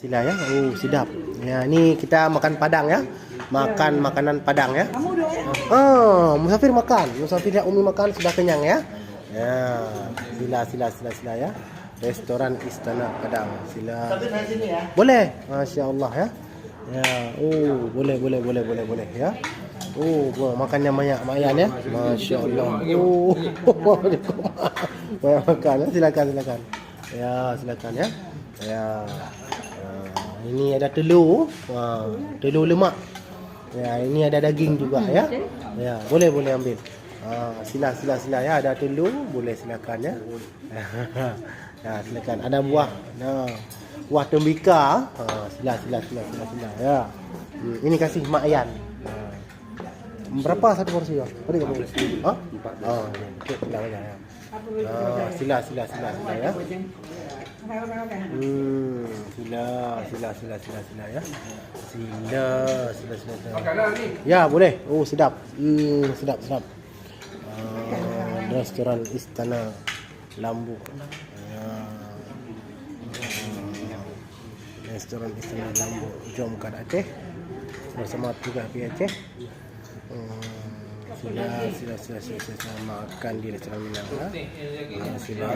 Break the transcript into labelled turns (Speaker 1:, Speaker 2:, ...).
Speaker 1: Sila ya. Oh, sedap. Ya, ni kita makan Padang ya. Makan makanan Padang ya. Musafir makan. Musafir yang Umi makan sudah kenyang ya. Ya, sila ya. Restoran Istana Padang. Sila. Boleh. Masya-Allah ya. Ya, oh, boleh ya. Oh, makannya banyak Mayan ya. Masya-Allah. Oh, banyak makan ya. Silakan. Ya, silakan ya. Ya. Ini ada telur. Telur lemak. Ya, ini ada daging juga ya. Ya, boleh ambil. Sila ya, ada telur, boleh silakan ya. Ya, silakan. Ada buah. Nah, buah tembika. Sila ya. Ini kasih Mak Yan. Berapa satu porsi ya? Ada enggak boleh? Sila ya. Sila ya. Sila ya. Sila. Ya, boleh. Oh, sedap. Sedap. Restoran Istana Lambu. Restoran Istana Lambu. Jom ke Aceh. Bersama juga pergi Aceh. Sila makan di restoran Minang. Sila.